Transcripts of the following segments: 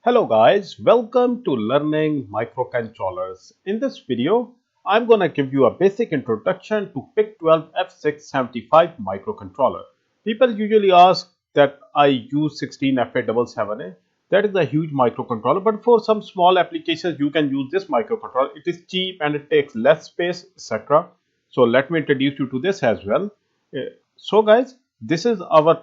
Hello guys, welcome to learning microcontrollers. In this video, I'm going to give you a basic introduction to PIC12F675 microcontroller. People usually ask that I use 16F877A. That is a huge microcontroller, but for some small applications you can use this microcontroller. It is cheap and it takes less space, etc. So let me introduce you to this as well. So guys, this is our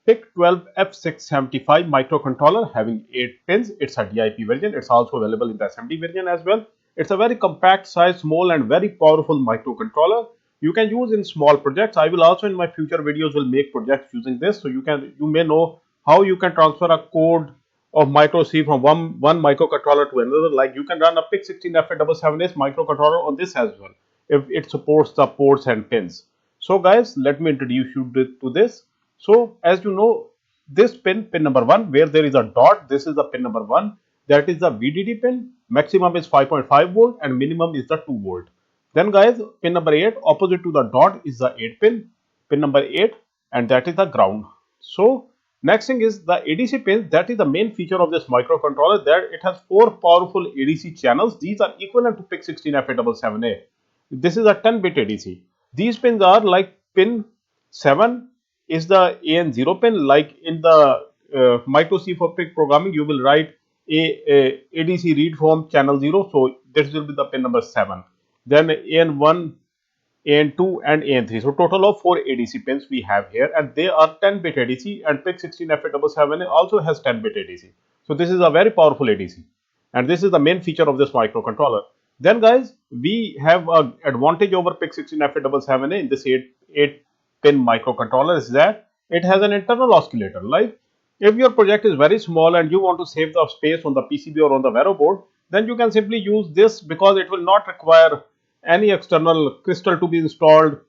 PIC12F675 microcontroller having 8 pins. It's a DIP version. It's also available in the SMD version as well. It's a very compact size, small and very powerful microcontroller. You can use in small projects. I will also in my future videos will make projects using this. So you may know how you can transfer a code of micro C from one microcontroller to another. Like you can run a PIC16F877 microcontroller on this as well if it supports the ports and pins. So guys, let me introduce you to this. So as you know, this pin number 1, where there is a dot, this is the pin number 1. That is the VDD pin. Maximum is 5.5 volt and minimum is the 2 volt. Then guys, pin number 8, opposite to the dot is the 8 pin number 8, and that is the ground. So next thing is the ADC pin. That is the main feature of this microcontroller, that it has 4 powerful ADC channels. These are equivalent to PIC16F877A. This is a 10-bit ADC. These pins are like pin 7 is the AN0 pin. Like in the micro C for PIC programming, you will write ADC read from channel 0. So this will be the pin number 7. Then AN1, AN2 and AN3. So total of 4 ADC pins we have here, and they are 10-bit ADC, and PIC16F877 also has 10-bit ADC. So this is a very powerful ADC, and this is the main feature of this microcontroller. Then guys, we have an advantage over PIC16F877 in this 8 pin microcontroller is that it has an internal oscillator. Like if your project is very small and you want to save the space on the PCB or on the Vero board, then you can simply use this, because it will not require any external crystal to be installed,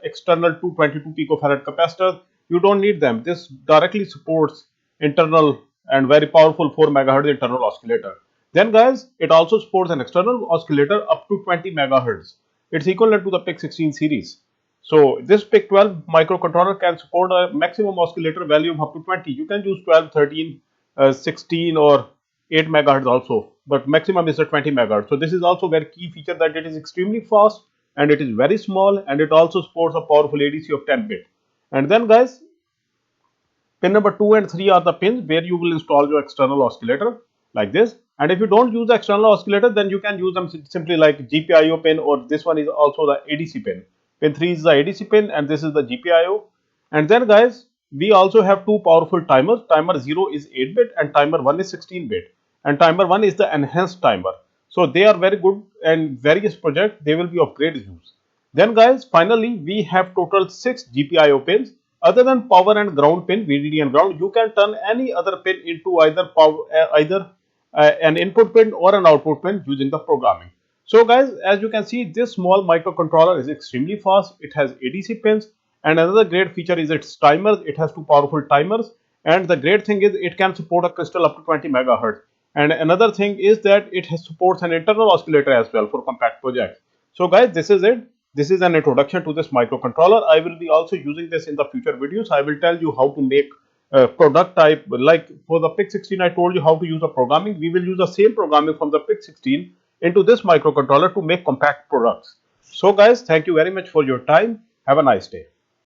external 222 picofarad capacitors. You don't need them. This directly supports internal and very powerful 4 megahertz internal oscillator. Then guys, it also supports an external oscillator up to 20 megahertz. It's equivalent to the PIC16 series. So this PIC12 microcontroller can support a maximum oscillator value of up to 20. You can use 12, 13, 16 or 8 megahertz also, but maximum is a 20 megahertz. So this is also very key feature, that it is extremely fast and it is very small, and it also supports a powerful ADC of 10-bit. And then guys, pin number 2 and 3 are the pins where you will install your external oscillator like this. And if you don't use the external oscillator, then you can use them simply like GPIO pin, or this one is also the ADC pin. Pin 3 is the ADC pin and this is the GPIO. And then guys, we also have 2 powerful timers. Timer 0 is 8-bit and timer 1 is 16-bit. And timer 1 is the enhanced timer. So they are very good, and various projects they will be of great use. Then guys, finally we have total 6 GPIO pins. Other than power and ground pin, VDD and ground, you can turn any other pin into either an input pin or an output pin using the programming. So guys, as you can see, this small microcontroller is extremely fast. It has ADC pins, and another great feature is its timers. It has 2 powerful timers, and the great thing is it can support a crystal up to 20 megahertz. And another thing is that it supports an internal oscillator as well for compact projects. So guys, this is it. This is an introduction to this microcontroller. I will be also using this in the future videos. I will tell you how to make product type. Like for the PIC16, I told you how to use the programming. We will use the same programming from the PIC16 into this microcontroller to make compact products. So guys, thank you very much for your time. Have a nice day.